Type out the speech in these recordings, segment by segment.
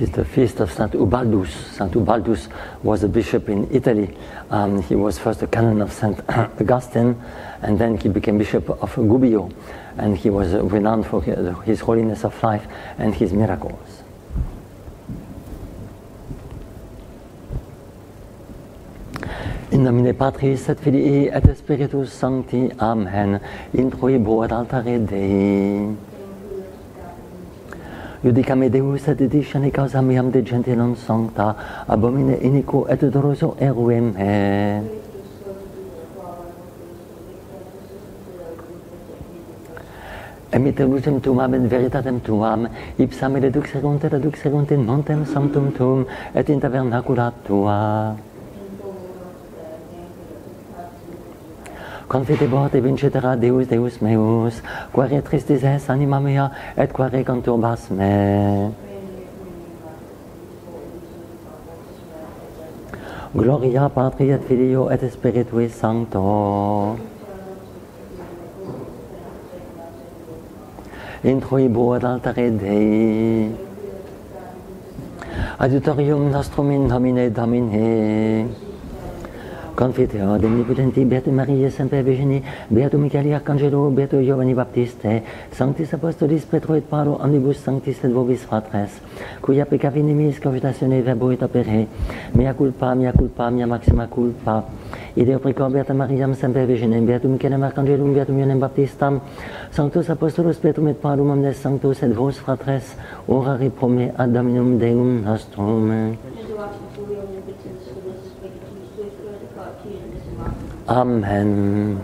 is the feast of Saint Ubaldus. Saint Ubaldus was a bishop in Italy. He was first a canon of Saint Augustine, and then he became bishop of Gubbio, and he was renowned for his holiness of life and his miracles. In nomine Patris et Filii et Spiritus Sancti. Amen. Introibo ad altare Dei. Judicame Deus et dicene causa meam de gente non sancta, abomine iniquo et doloso erue me. Emitte lucem tuam et veritatem tuam, ipsam reduxerunt in montem sanctum tuum et in tabernacula tua. Confitebor te vincitera Deus, Deus meus, quare tristis es anima mea, et quare conturbas me. Gloria Patri et Filio et Spiritui Sancto. Introibo ad altare Dei. Adiutorium nostrum in nomine Domini. Confiteor omnipotenti, Beatum Mariae Semper Virgini, Beatum Michaeli Arcangelo, Beatum Giovanni Baptiste, Sanctis Apostolis Petro et Paulo, omnibus sanctis et vobis fratres, cuia peccavi nimis cogitatione verbo et opere, mea culpa, mea maxima culpa. Ideo precor Beata Mariam Semper Virginem, Beatum Michaelem Arcangelum, Beatum Ionem Baptistam, Sanctus Apostolus Petrum et Paulum, omnes sanctus et vos fratres, orari pro me ad Dominum Deum nostrum. Amen.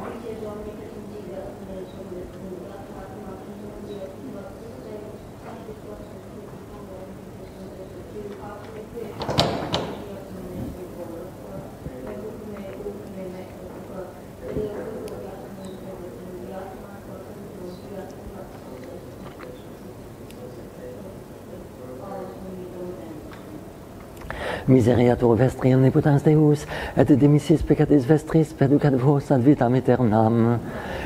Miseriatur vestri omnipotens Deus, et dimissis peccatis vestris perducat vos ad vitam aeternam.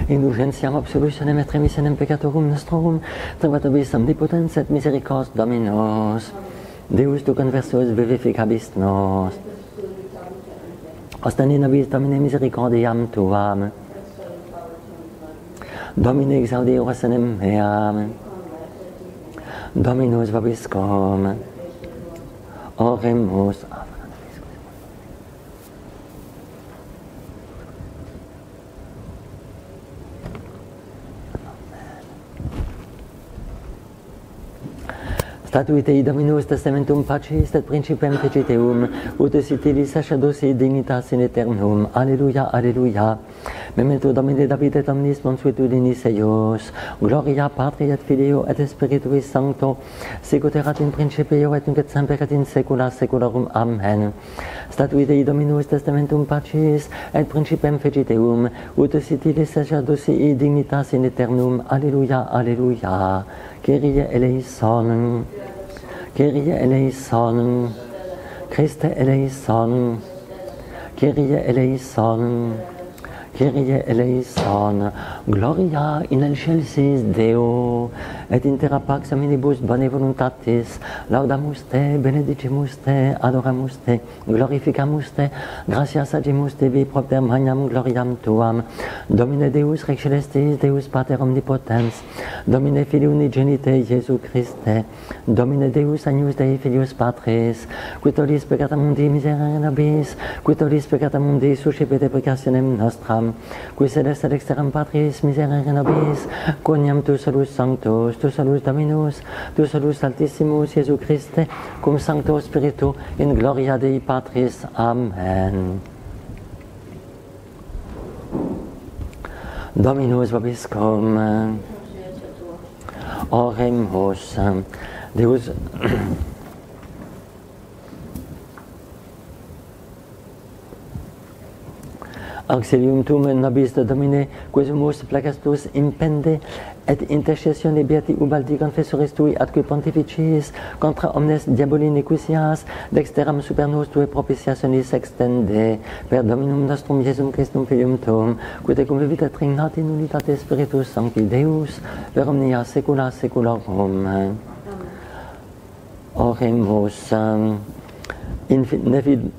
Indulgentiam absolutionem et remissionem peccatorum nostrum, trebat vobis omnipotens et misericordias Dominos. Deus tu conversus vivificabis nos. Ostende nobis Domine misericordiam tuam. Domine exaudi orationem meam. Dominus vobiscum. Oremus. Statuitei Dominus testamentum pacis et principem feciteum, ut sitilis sacerdosi dignitas in aeternum. Alleluia, alleluia. Memento Domine David et omnis consuetudinis eius. Gloria Patri et Filio et Spiritui Sancto, sicut erat in principio et nunc et semper et in saecula saeculorum. Amen. Statuitei Dominus testamentum pacis et principem feciteum, ut sitilis sacerdosi dignitas in aeternum. Alleluia, alleluia. Kyrie eleison. Kyrie eleison. Christe eleison. Kyrie eleison. Kyrie eleison. Gloria in excelsis Deo, et in terra pax hominibus bone voluntatis, laudamus te, benedicimus te, adoramus te, glorificamus te, gratias agimus tibi propter magnam gloriam tuam. Domine Deus Rex Celestis, Deus Pater omnipotens, Domine Filii unigenite Iesu Christe, Domine Deus Agnus Dei Filius Patris, qui tollis peccata mundi miserere nobis, qui tollis peccata mundi suscipit deprecationem nostram, qui sedes ad exteram Patris miserere nobis, quoniam tu solus sanctus, tu solus Dominus, tu solus Altissimus Iesu Christe, cum Sancto Spiritu, in gloria Dei Patris. Amen. Dominus vobiscum. Oremus. Deus auxilium tuum nobis Domine, quesumus placastus impende, et intercessione beati Ubaldi confessoris tui atque pontificis, contra omnes diaboli nequitias, dexteram super nos tue propitiationis extende, per Dominum nostrum Iesum Christum Filium tuum, qui tecum vivit et regnat in unitate Spiritus Sancti Deus, per omnia saecula saeculorum. Oremus.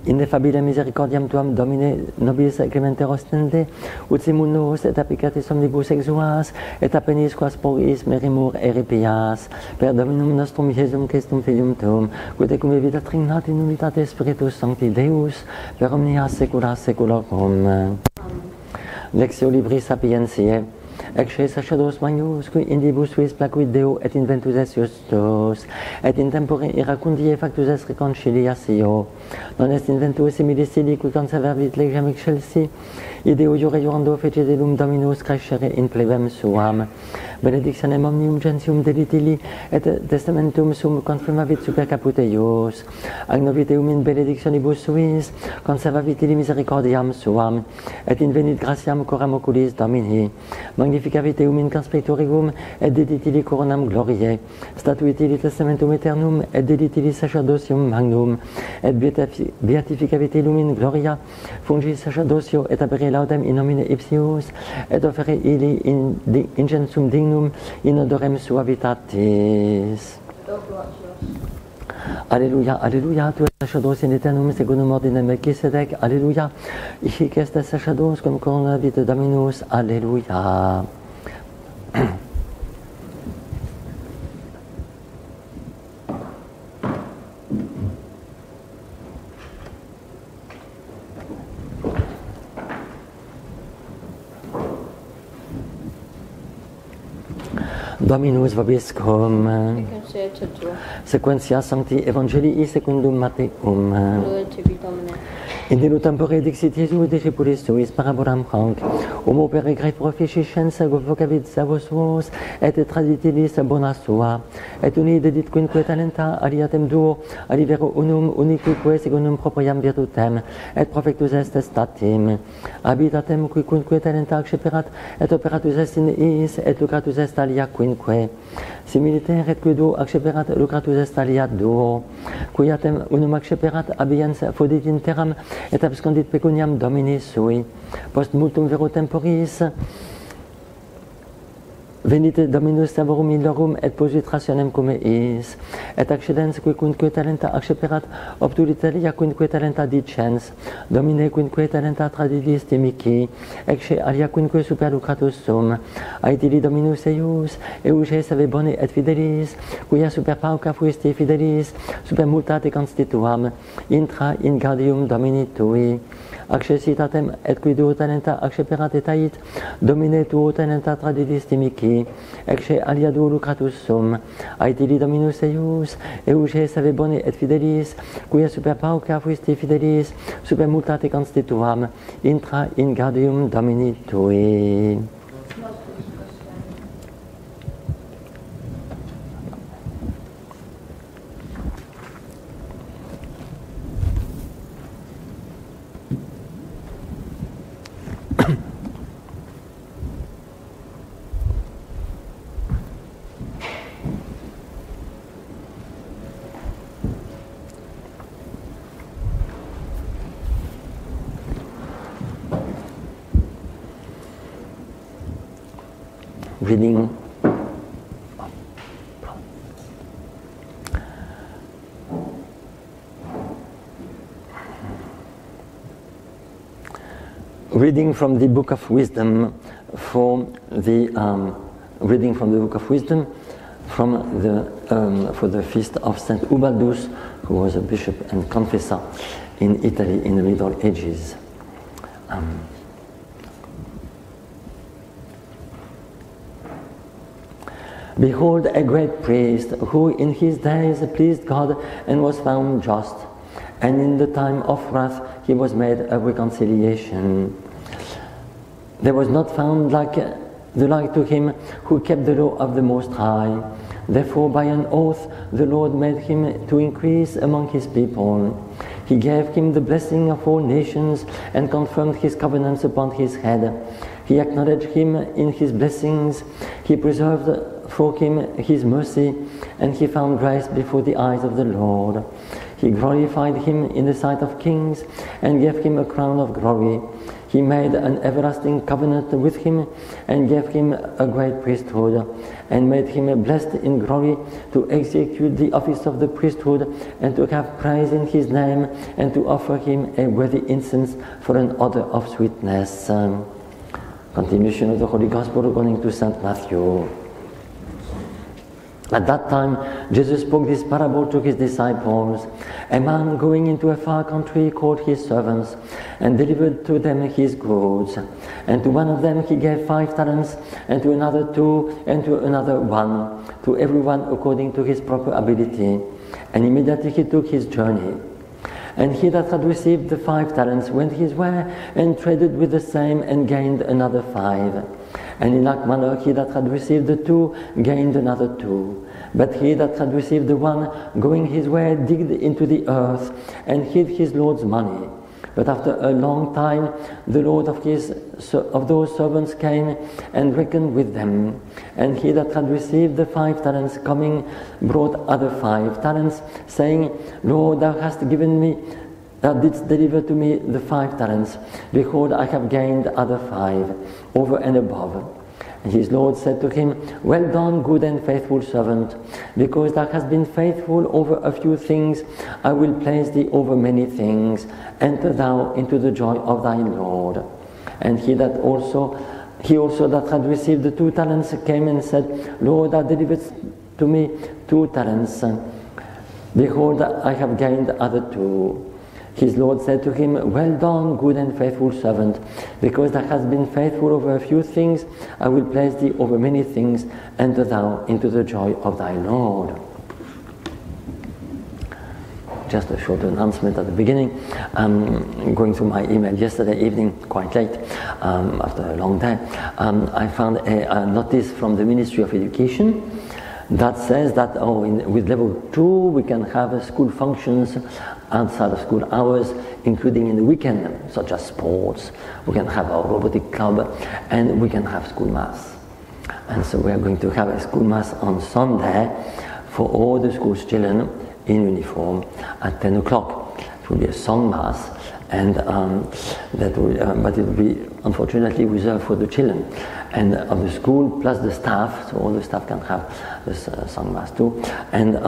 Ineffabile misericordiam tuam, Domine, nobis clemente ostende, ut simulos et applicatis omnibus exuas, et a penis quas poris merimur eripias, per Dominum nostrum Iesum Christum Filium tuum, quod ecum vivit trignat in unitate Spiritus Sancti Deus, per omnia saecula saeculorum. Lectio Libris Sapientiae. Ecce sacerdos magnus, qui in dibus suis placuit Deo et inventus es justus, et in tempore iracundie factus es reconciliatio. Non est inventus similis sili, qui conservavit legem excelsi, ideo iure iurando fece delum Dominus crescere in plebem suam. Benedictionem omnium gentium delitili, et testamentum sum confirmavit super caput eius. Agnovit eum in benedictionibus suis, conservavit ili misericordiam suam, et invenit gratiam coram oculis Domini. Magnificavit eum in conspectoribum, et deditili coronam gloriae. Statuit ili testamentum aeternum, et deditili sacerdocium magnum, et beatificavit illum in gloria, fungis sacerdocio et abere laudem in nomine ipsius, et offere ili in incensum dignum in odorem suavitatis. Alleluia, alleluia, tu es sacerdos in aeternum secundum ordinem Melchisedec, alleluia, hic est sacerdos cum corona vitae Dominus, alleluia. Dominus vobiscum. Sequentia Sancti Evangelii secundum Mateum. In illo tempore dixit Iesus discipulis suis parabolam hanc, homo per egre proficiens vocavit savos vos, et traditilis bona sua, et uni dedit quinque talenta, aliatem duo, alivero unum uniquique secundum propriam virtutem, et profectus est statim. Habitatem qui quinque talenta acceperat, et operatus est in is, et lucratus est alia quinque. Similiter et quido acceperat, lucratus est alia duo. Quiatem unum acceperat, abiens fodit in terram, et abscondit pecuniam Domini sui. Post multum vero temporis, venit Dominus savorum illorum, et posuit rationem cum eis. Et accedens qui quinque talenta acceperat, obtulit alia quinque talenta dicens, Domine quinque talenta tradilis timici, ecce alia quinque super lucratus sum. Aetili Dominus eius, euge save bone et fidelis, quia super pauca fuisti fidelis, super multate constituam, intra in gaudium Domini tui. Accessitatem et qui duo talenta acceperat et ait, Domine tuo talenta tradilis timici, ecce alia duo lucratus sum. Aetili Dominus eius, euge save bone et fidelis, quia super pauca fuisti fidelis, super multate constituam, intra in gaudium Domini tui. Reading from the Book of Wisdom for the for the feast of Saint Ubaldus, who was a bishop and confessor in Italy in the Middle Ages. Behold a great priest who in his days pleased God and was found just, and in the time of wrath he was made a reconciliation. There was not found the like to him who kept the law of the Most High. Therefore by an oath the Lord made him to increase among his people. He gave him the blessing of all nations and confirmed his covenants upon his head. He acknowledged him in his blessings. He preserved for him his mercy, and he found grace before the eyes of the Lord. He glorified him in the sight of kings and gave him a crown of glory. he made an everlasting covenant with him and gave him a great priesthood and made him blessed in glory to execute the office of the priesthood and to have praise in his name and to offer him a worthy incense for an odor of sweetness. Continuation of the Holy Gospel according to St. Matthew. At that time, Jesus spoke this parable to his disciples. A man going into a far country called his servants and delivered to them his goods. And to one of them he gave 5 talents, and to another 2, and to another 1, to everyone according to his proper ability. And immediately he took his journey. And he that had received the 5 talents went his way and traded with the same and gained another 5. And in like manner he that had received the 2 gained another 2. But he that had received the 1, going his way, digged into the earth and hid his Lord's money. But after a long time the Lord of those servants came and reckoned with them. And he that had received the 5 talents coming brought other 5 talents, saying, Lord, thou didst deliver to me the 5 talents. Behold, I have gained other 5, over and above. And his Lord said to him, Well done, good and faithful servant. Because thou hast been faithful over a few things, I will place thee over many things. Enter thou into the joy of thy Lord. And he also that had received the 2 talents came and said, Lord, thou deliveredst to me 2 talents. Behold, I have gained other 2. His Lord said to him, Well done, good and faithful servant. Because thou hast been faithful over a few things, I will place thee over many things. Enter thou into the joy of thy Lord. Just a short announcement at the beginning. I'm going through my email yesterday evening, quite late, after a long day. I found a notice from the Ministry of Education that says that with level 2 we can have school functions outside of school hours, including in the weekend, such as sports. We can have our robotic club, and we can have school mass. And so we are going to have a school mass on Sunday for all the school's children in uniform at 10 o'clock. It will be a song mass, and but it will be unfortunately reserved for the children and of the school plus the staff, so all the staff can have this song mass too. And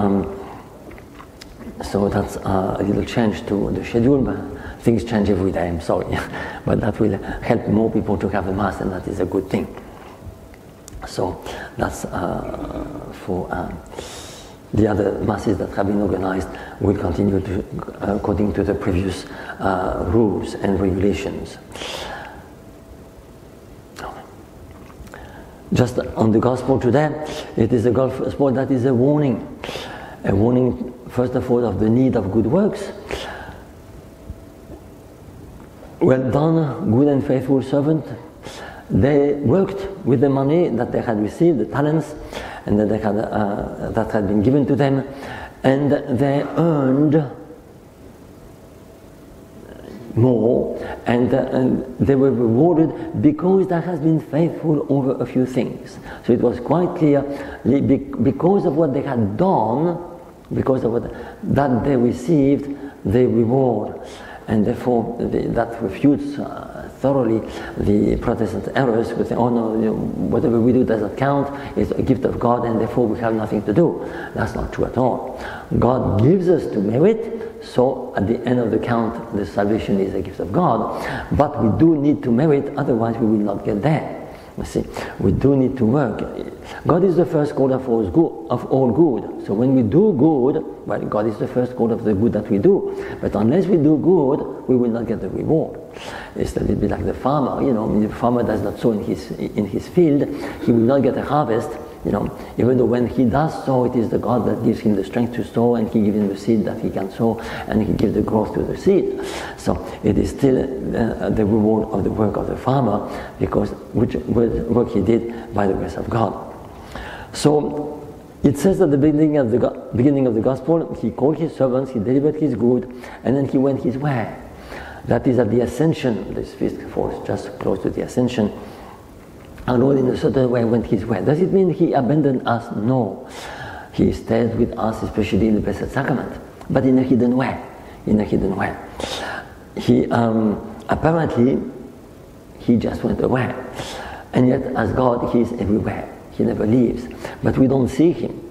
so that's a little change to the schedule, but things change every day, I'm sorry. But that will help more people to have a mass, and that is a good thing. So that's for the other masses that have been organized will continue to, according to the previous rules and regulations. Just on the gospel today, it is a gospel that is a warning first of all of the need of good works. Well done, good and faithful servant. They worked with the money that they had received, the talents, and that they had that had been given to them, and they earned more, and they were rewarded because they has been faithful over a few things. So it was quite clear, because of what they had done, because of what that they received, the reward. And therefore that refutes thoroughly the Protestant errors with oh no, whatever we do doesn't count, it's a gift of God and therefore we have nothing to do. That's not true at all. God gives us to merit, so at the end of the count the salvation is a gift of God, but we do need to merit, otherwise we will not get there. You see, we do need to work. God is the first cause of all good. So when we do good, well, God is the first cause of the good that we do. But unless we do good, we will not get the reward. It's a little bit like the farmer. You know, the farmer does not sow in his field, he will not get a harvest. You know, even though when he does sow, it is the God that gives him the strength to sow, and he gives him the seed that he can sow, and he gives the growth to the seed. So it is still the reward of the work of the farmer, because which work he did by the grace of God. So it says at the beginning of the gospel, he called his servants, he delivered his good, and then he went his way. That is at the Ascension. This feast falls just close to the Ascension. Our Lord in a certain way went his way. Does it mean he abandoned us? No. He stayed with us, especially in the Blessed Sacrament, but in a hidden way. In a hidden way. He apparently he just went away. And yet, as God, he is everywhere. He never leaves. But we don't see him.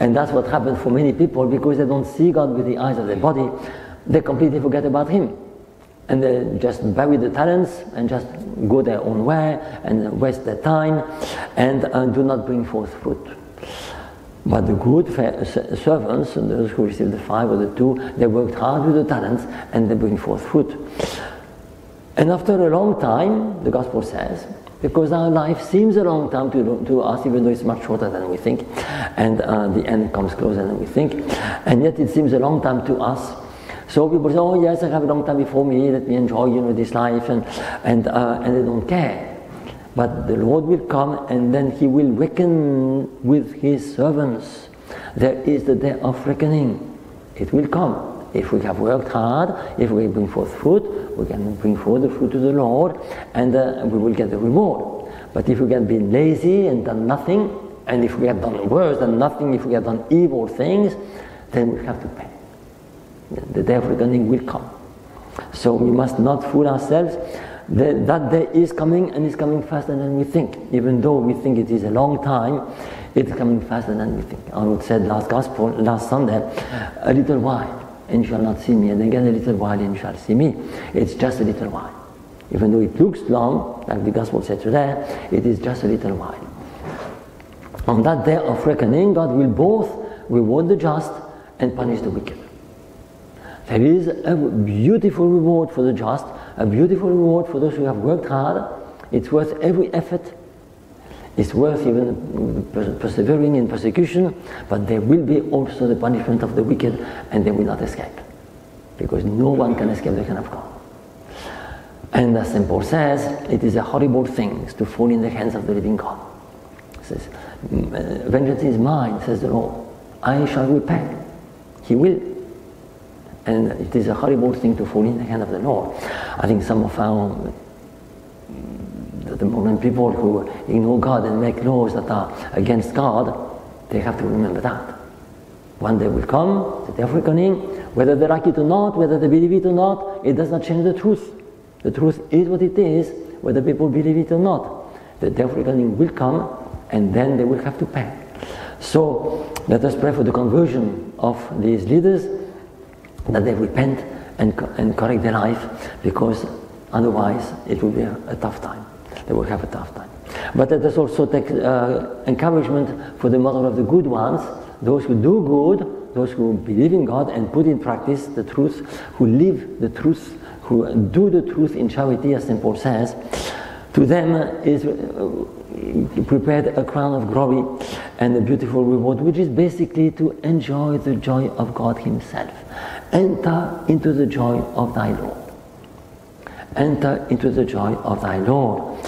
And that's what happens for many people, because they don't see God with the eyes of their body. They completely forget about him. And they just bury the talents and just go their own way and waste their time and do not bring forth fruit. But the good servants, those who receive the 5 or the 2, they worked hard with the talents and they bring forth fruit. And after a long time, the Gospel says, because our life seems a long time to us, even though it's much shorter than we think, and the end comes closer than we think, and yet it seems a long time to us. So people say, oh yes, I have a long time before me, let me enjoy this life, and they don't care. But the Lord will come, and then he will reckon with his servants. There is the day of reckoning. It will come. If we have worked hard, if we bring forth fruit, we can bring forth the fruit to the Lord, and we will get the reward. But if we have been lazy and done nothing, and if we have done worse than nothing, if we have done evil things, then we have to pay. The day of reckoning will come. So we must not fool ourselves. That day is coming, and it's coming faster than we think. Even though we think it is a long time, it's coming faster than we think. Our Lord said last Sunday, a little while and you shall not see me, and again a little while and you shall see me. It's just a little while. Even though it looks long, like the Gospel said today, it is just a little while. On that day of reckoning, God will both reward the just and punish the wicked. There is a beautiful reward for the just, a beautiful reward for those who have worked hard. It's worth every effort. It's worth even persevering in persecution, but there will be also the punishment of the wicked, and they will not escape, because no one can escape the hand of God. And as St. Paul says, it is a horrible thing to fall in the hands of the living God. He says, vengeance is mine, says the Lord. I shall repay. He will. And it is a horrible thing to fall in the hand of the Lord. I think some of the modern people who ignore God and make laws that are against God, they have to remember that. One day will come, the day of reckoning, whether they like it or not, whether they believe it or not, it does not change the truth. The truth is what it is, whether people believe it or not. The day of reckoning will come, and then they will have to pay. So let us pray for the conversion of these leaders, that they repent and correct their life, because otherwise it will be a tough time. They will have a tough time. But let us also take encouragement for the model of the good ones, those who do good, those who believe in God and put in practice the truth, who live the truth, who do the truth in charity, as St. Paul says. To them is prepared a crown of glory and a beautiful reward, which is basically to enjoy the joy of God himself. Enter into the joy of thy Lord. Enter into the joy of thy Lord.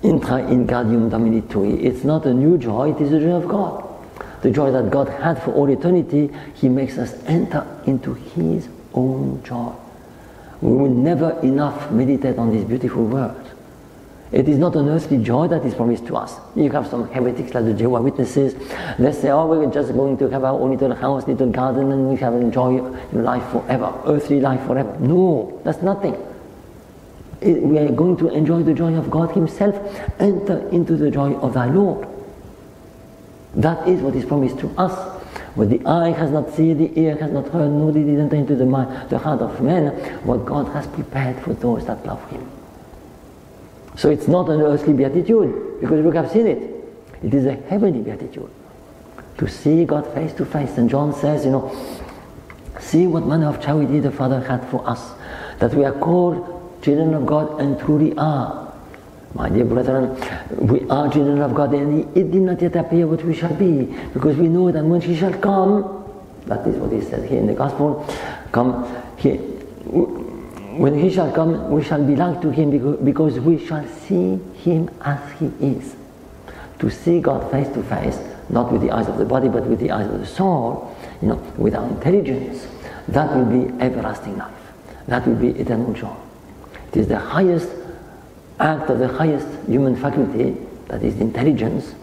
Intra in gaudium Domini tui. It's not a new joy, it is the joy of God. The joy that God had for all eternity, he makes us enter into his own joy. We will never enough meditate on these beautiful words. It is not an earthly joy that is promised to us. You have some heretics like the Jehovah's Witnesses. They say, oh, we're just going to have our own little house, little garden, and we have enjoy life forever, earthly life forever. No, that's nothing. We are going to enjoy the joy of God himself. Enter into the joy of thy Lord. That is what is promised to us. What the eye has not seen, the ear has not heard, nor did it enter into the heart of man, what God has prepared for those that love him. So it's not an earthly beatitude, because we have seen it. It is a heavenly beatitude. To see God face to face. And John says, see what manner of charity the Father had for us, that we are called children of God, and truly are. My dear brethren, we are children of God, and it did not yet appear what we shall be, because we know that when he shall come, that is what he said here in the Gospel, when he shall come, we shall be like to him, because we shall see him as he is. To see God face to face, not with the eyes of the body, but with the eyes of the soul, with our intelligence, that will be everlasting life. That will be eternal joy. It is the highest act of the highest human faculty, that is intelligence,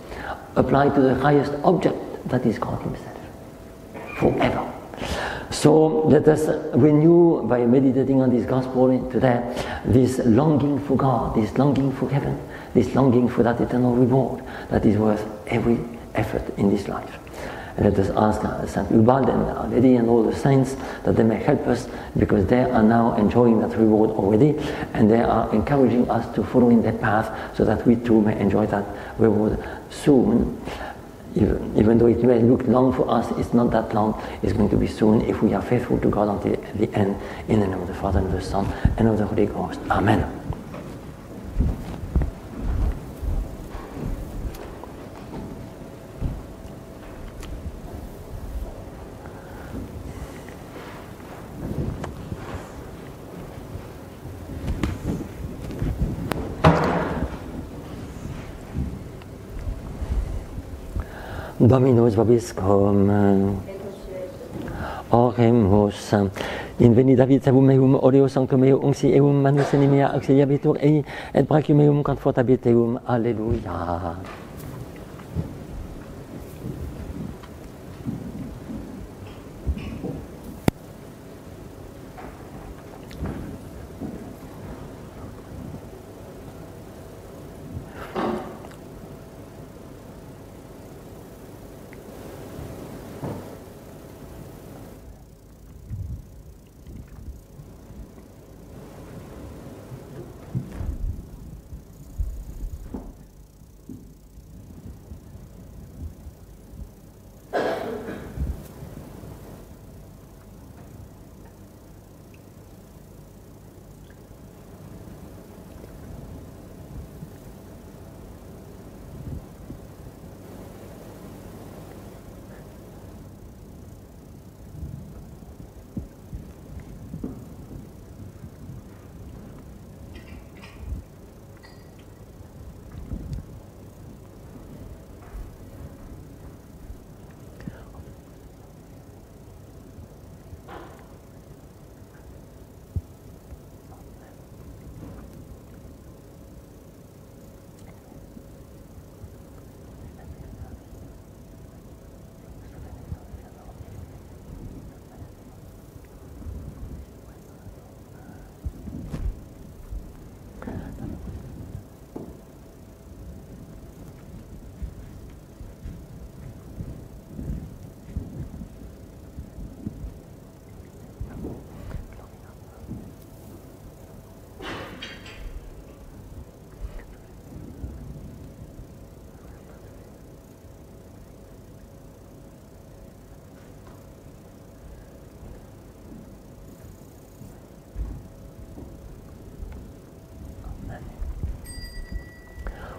applied to the highest object, that is God himself, forever. So So let us renew, by meditating on this gospel today, this longing for God, this longing for heaven, this longing for that eternal reward that is worth every effort in this life. And let us ask Saint Ubald and Our Lady and all the saints that they may help us, because they are now enjoying that reward already, and they are encouraging us to follow in their path so that we too may enjoy that reward soon. Even though it may look long for us, it's not that long. It's going to be soon if we are faithful to God until the end. In the name of the Father, and of the Son, and of the Holy Ghost. Amen. Dominus vobiscum, oremus, in veni David meum oleo sanctum meo uncti eum manus animia auxiliabitur ei, et brachium meum confortabiteum. Alleluia.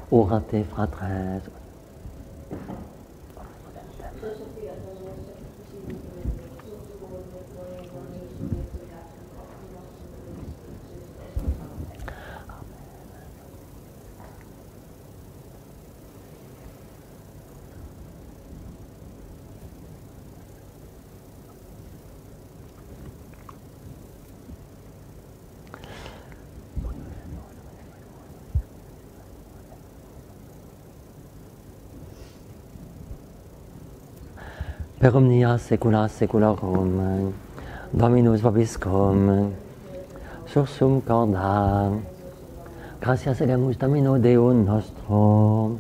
Orate fratres. Per omnia saecula saeculorum, Dominus vobiscum, sursum corda, gratias elemus Domino Deo nostro,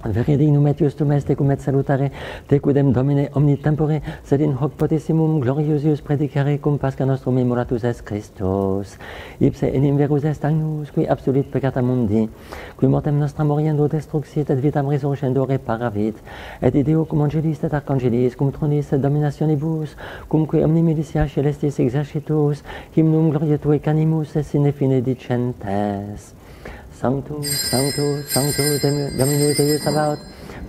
Veridinum et justum est tecum et salutare, tecudem Domine omni tempore, sed in hoc potissimum gloriosius predicare cum Pascha nostrum immolatus est Christus, ipse enim verus est agnus, qui absolit peccata mundi, qui mortem nostram moriendo destruxit et vitam resurgescendo reparavit, et ideo cum angelis et arcangelis, cum tronis et dominationibus, cumque omni militia celestis exercitus, hymnum gloriae tuae canimus et sine fine dicentes. Sanctus, Sanctus, Sanctus, Dominus Deus Sabaoth,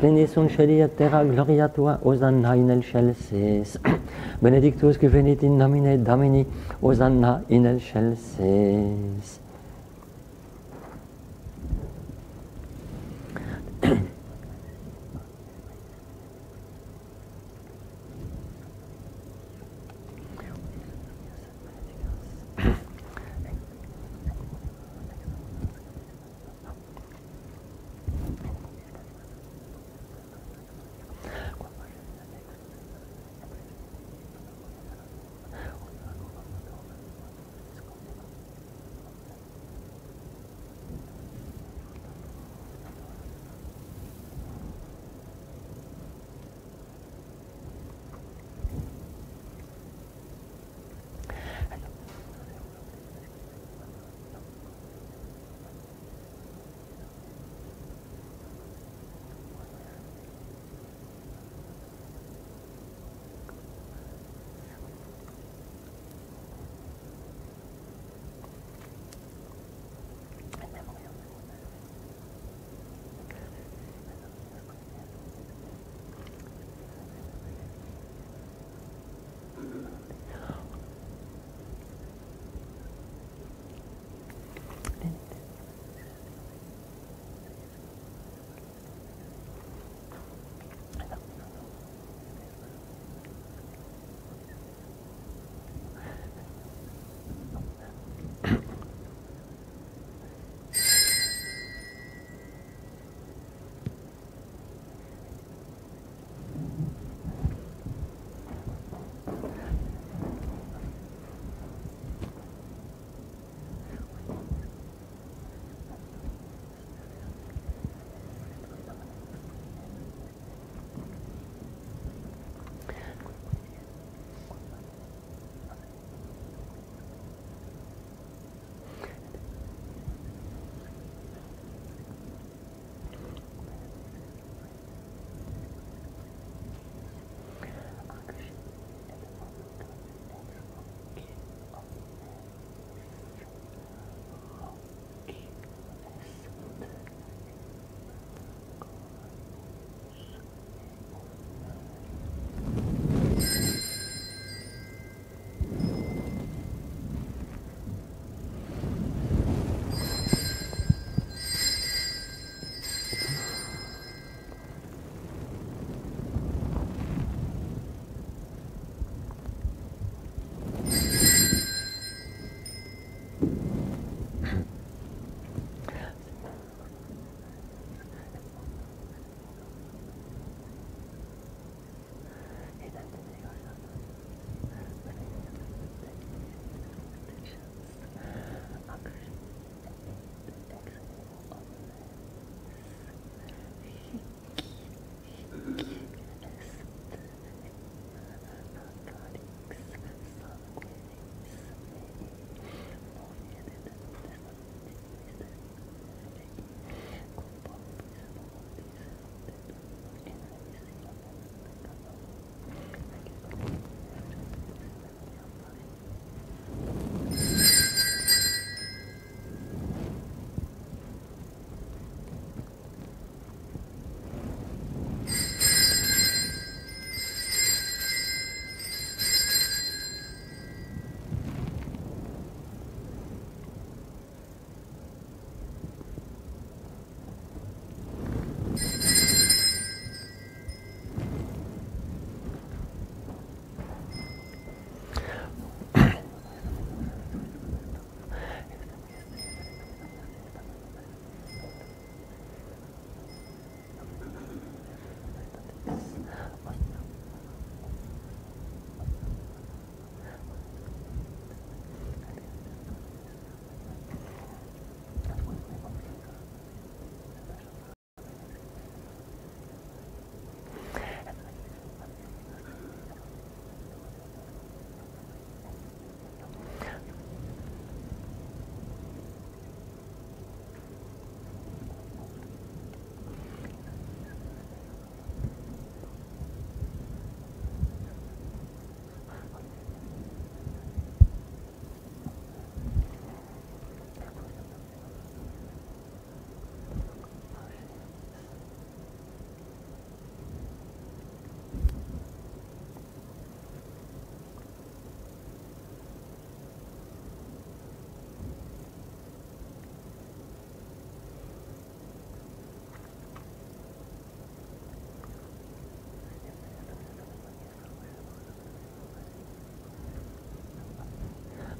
plenis sunt celi et terra gloria tua, Hosanna in excelsis. Benedictus qui venit in nomine Domini, Hosanna in excelsis.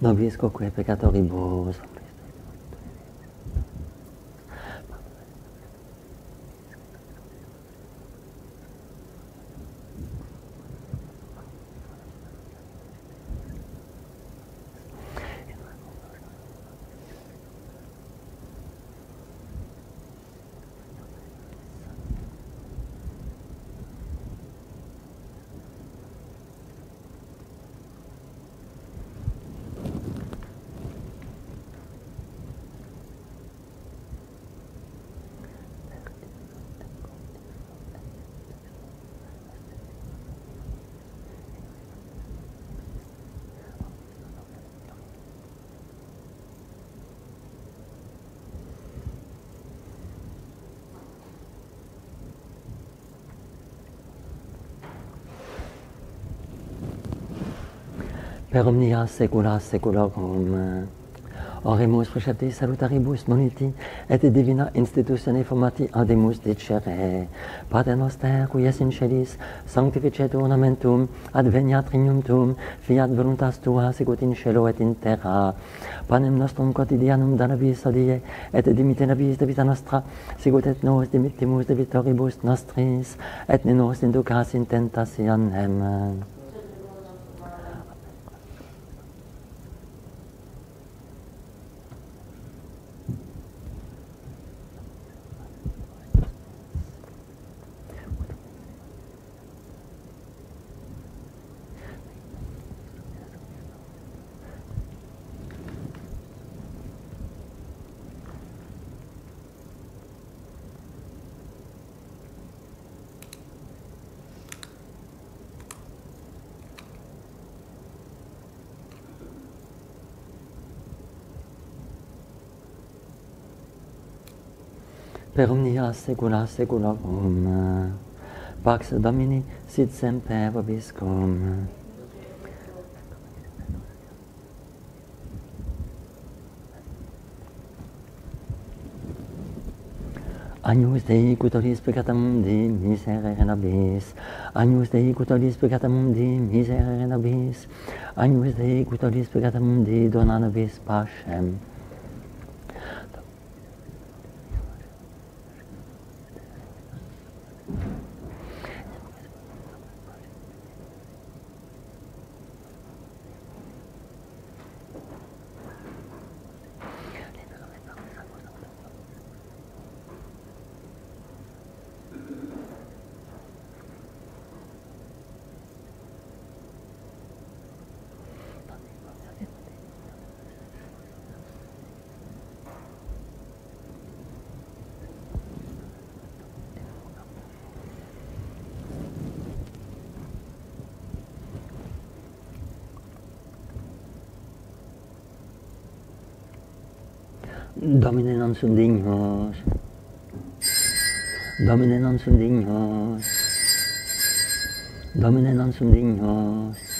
nobis quoque peccatoribus. Per omnia saecula saeculorum. Oremus precepti salutaribus moniti et divina institutione formati audemus dicere. Pater noster, qui es in celis, sanctificetur ornamentum, adveniat regnum tuum, fiat voluntas tua sicut in cielo et in terra. Panem nostrum quotidianum da nobis hodie, et dimitte nobis debita nostra, sicut et nos dimittimus debitoribus nostris, et ne nos inducas in tentationem. Per omnia saecula saeculorum. Pax Domini sit semper vobiscum. Agnus Dei, qui tollis peccata mundi, miserere nobis. Agnus Dei, qui tollis peccata mundi, miserere nobis. Agnus Dei, qui tollis peccata mundi, dona nobis pacem. Domine non sum dignus. Domine non sum dignus. Domine non sum dignus.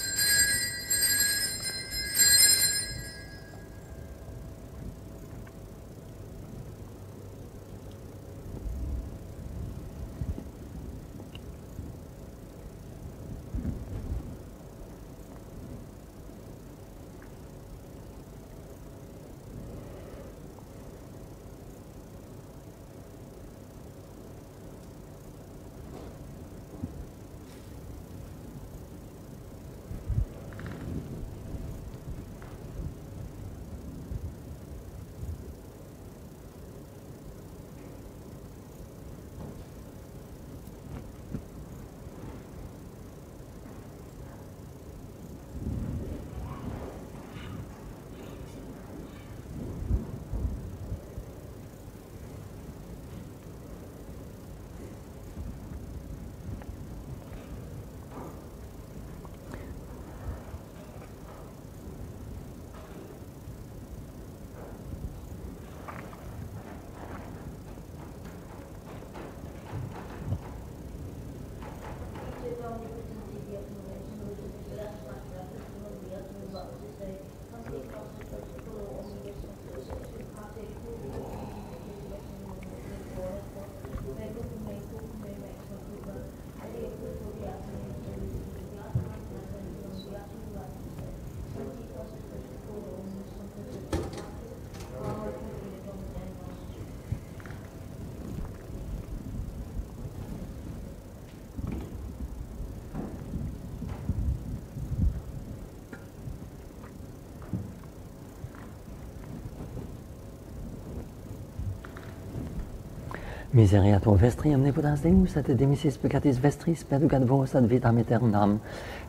Miseriatur vestri omnipotens Deus, et dimissis peccatis vestris, perducat vos ad vitam aeternam.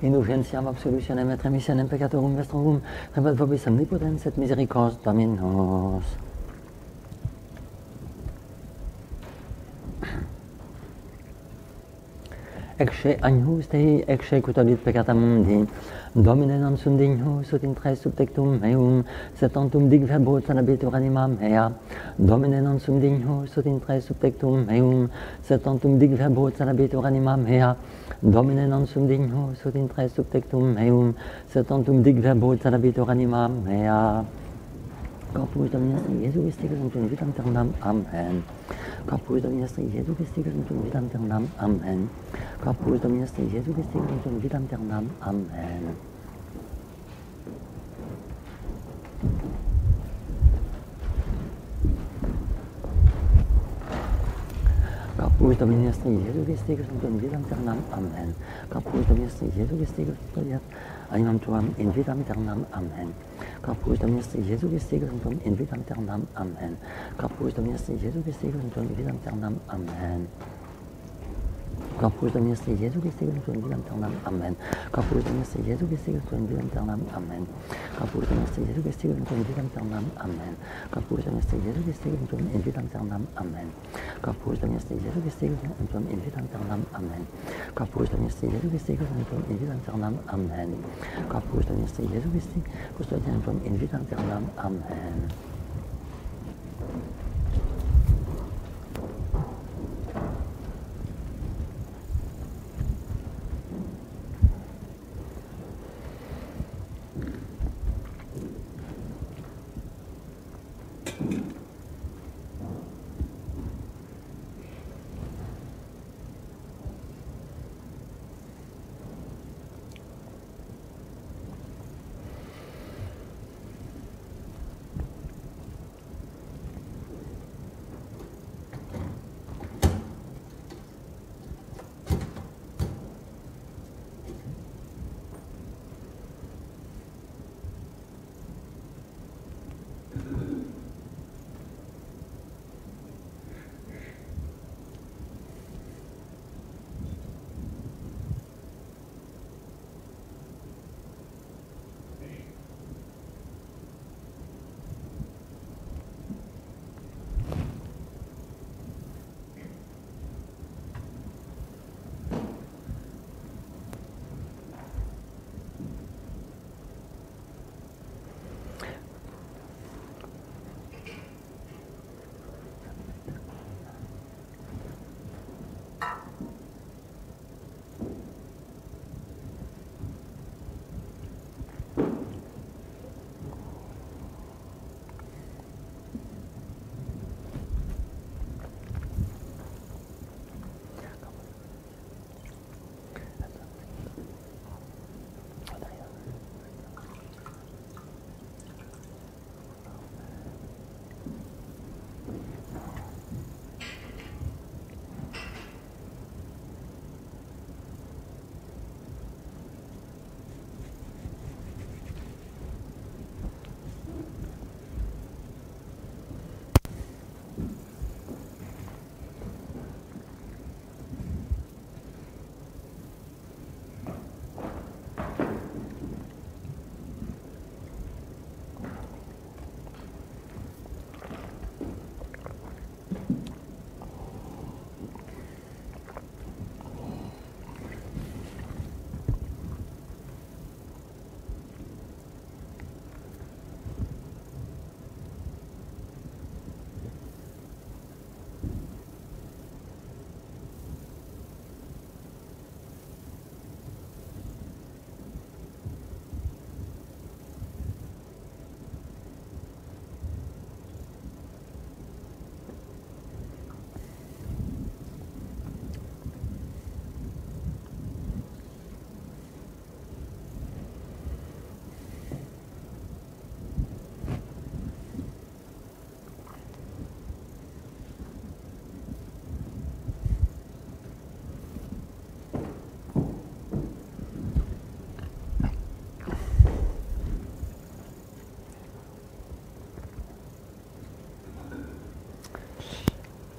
Indulgentiam absolutionem et remissionem peccatorum vestrorum, rebat vobis omnipotens et misericors Dominus. Ecce agnus Dei, ecce cutolit peccata mundi, Domine non sum dignus ut intres sub tectum meum, sed tantum dig verbo sanabitur anima mea. Domine non sum dignus ut intres sub tectum meum, sed tantum dig verbo sanabitur anima mea. Domine non sum dignus ut intres sub tectum meum, sed tantum dig verbo sanabitur anima mea. Corpus Domini est Iesu Christi, in vitam aeternam. Amen. Corpus Domini est Iesu Christi, in vitam aeternam. Amen. Corpus Domini est Iesu Christi, in vitam aeternam. Amen. Corpus Domini est Iesu Christi, in vitam aeternam. Amen. Corpus Domini est Iesu Christi, animam tuam in vitam aeternam. Amen. Corpus Domini est Iesu Christi, in vitam aeternam. Amen. Corpus Domini est Iesu Christi, in vitam aeternam. Amen. Corpus Domini est Iesu Christi, in vitam aeternam. Amen. Corpus Domini est Iesu Christi, in vitam aeternam. Amen. Corpus Domini est Iesu Christi, in vitam aeternam. Amen. Corpus Domini est Iesu Christi, in vitam aeternam. Amen. Corpus Domini est Iesu Christi, in vitam aeternam. Amen. Corpus Domini est Iesu Christi, in vitam aeternam. Amen. Corpus Domini est Iesu Christi, in vitam aeternam. Amen.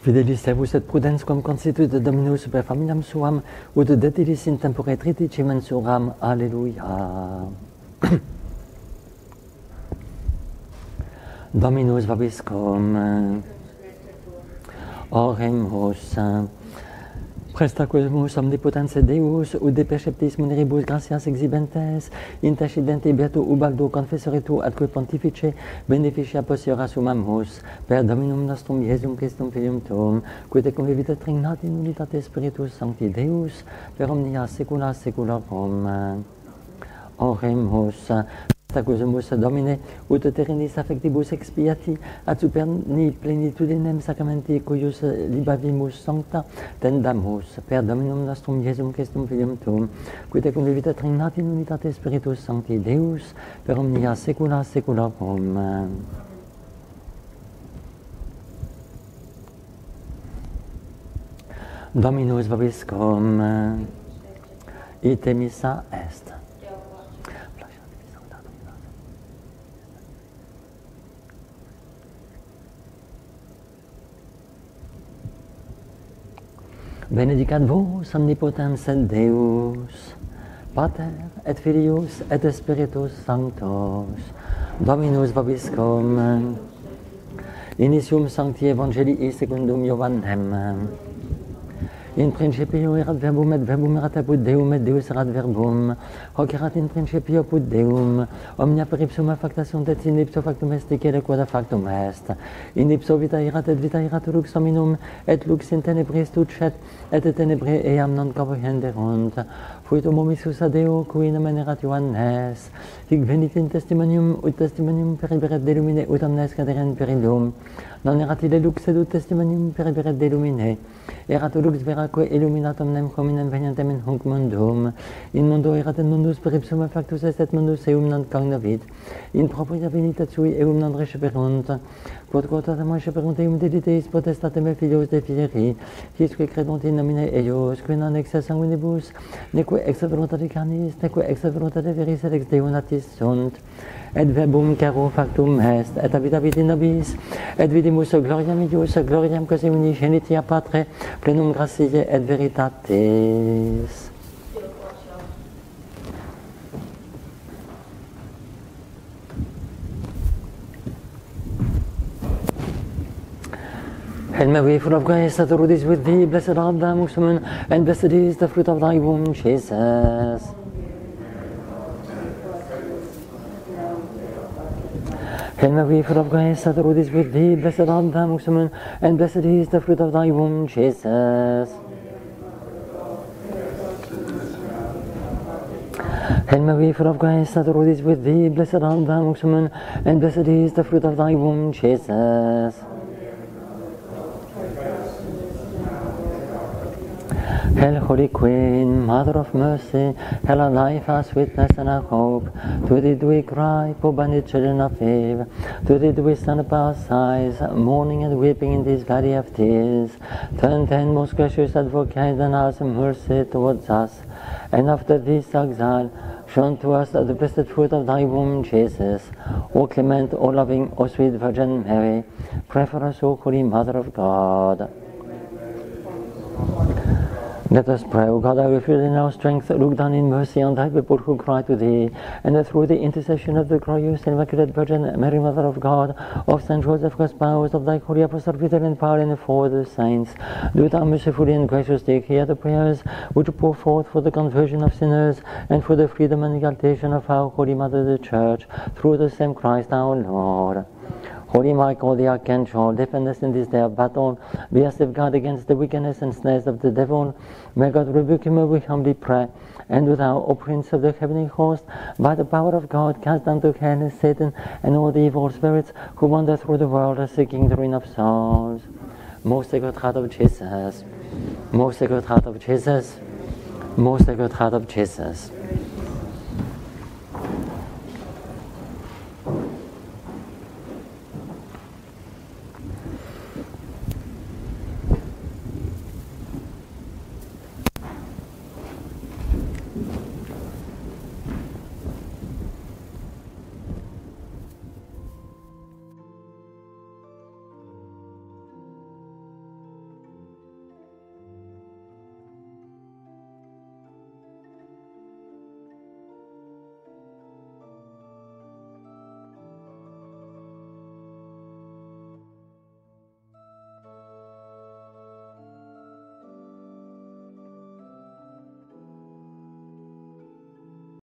Fidelis servus et prudens quam constituit Dominus super familiam suam, ut dedilis in tempore tritici mensuram. Alleluia. Dominus vobiscum. Oremus. Prestaquemus omnipotens Deus, ut de perceptis muneribus gratias exhibentes, intercidente beato ubaldo confessore tu atque pontifice, beneficia possiora sumamus, per Dominum nostrum Iesum Christum Filium tuum, qui te convivit trignat in unitate Spiritus Sancti Deus, per omnia saecula saeculorum. Oremus. Prestaquemus Domine, ut terrenis affectibus expiati, ad superni plenitudinem sacramenti cuius libavimus sancta tendamus, per Dominum nostrum Iesum Christum Filium tuum, qui te convivit trignat in unitate Spiritus Sancti Deus, per omnia saecula saeculorum. Dominus vobiscum. Ite missa est. Benedicat vos omnipotens Deus, Pater et Filius et Spiritus Sanctus, Dominus vobiscum, initium sancti Evangelii secundum Ioannem. In principio erat verbum et verbum erat apud Deum et Deus erat verbum, hoc erat in principio apud Deum, omnia per ipsum facta sunt et in ipso factum est dicere quod factum est. In ipso vita erat et vita erat lux hominum, et lux in tenebris tucet, et tenebrae eam non comprehenderunt. Fuit homisus ad Deo, qui nomen erat Ioannes, hic venit in testimonium, ut testimonium periberet de lumine, ut omnes caderent per illum. Non erat ille lux, et ut testimonium periberet de lumine. Erat lux veraque illuminat omnem hominem venientem in hunc mundum. In mundo erat et mundus per ipsum factus est, et mundus eum non cognovit. In propria venitat sui eum non receperunt. Quod quotatem receperunt eum dediteis potestatem et filios de fieri, quisque credunt in nomine eius, qui non ex sanguinibus, neque ex voluntate carnis, neque ex voluntate veris et ex Deo natis sunt. Et verbum caro factum est, et habitavit in nobis, et vidimus gloriam eius, gloriam quasi unigenitia Patre, plenum gratiae et veritatis. Hail Mary, full of grace, the Lord is with thee, blessed art thou amongst women, and blessed is the fruit of thy womb, Jesus. Hail Mary, full of grace, the Lord is with thee, blessed art thou amongst women, and blessed is the fruit of thy womb, Jesus. Hail Mary, full of grace, the Lord is with thee, blessed art thou amongst women, and blessed is the fruit of thy womb, Jesus. Hail, Holy Queen, Mother of Mercy, hail our life, our sweetness, and our hope. To thee do we cry, poor bandit children of Eve. To thee do we stand up our sighs, mourning and weeping in this valley of tears. Turn then, most gracious Advocate, and have mercy towards us. And after this exile, shown to us the blessed fruit of thy womb, Jesus. O clement, O loving, O sweet Virgin Mary, pray for us, O Holy Mother of God. Let us pray. O God, our refuge and our strength, look down in mercy on thy people who cry to thee, and through the intercession of the glorious and Immaculate Virgin Mary, Mother of God, of Saint Joseph, spouse of thy holy Apostle Peter and Paul, and for the saints, do thou mercifully and graciously hear the prayers which pour forth for the conversion of sinners, and for the freedom and exaltation of our Holy Mother the Church, through the same Christ our Lord. Holy Michael, the Archangel, defend us in this day of battle. Be a safeguard against the wickedness and snares of the devil. May God rebuke him, we humbly pray. And do thou, O Prince of the heavenly host, by the power of God, cast down to hell Satan and all the evil spirits who wander through the world seeking the ruin of souls. Most Sacred Heart of Jesus, most Sacred Heart of Jesus, most Sacred Heart of Jesus.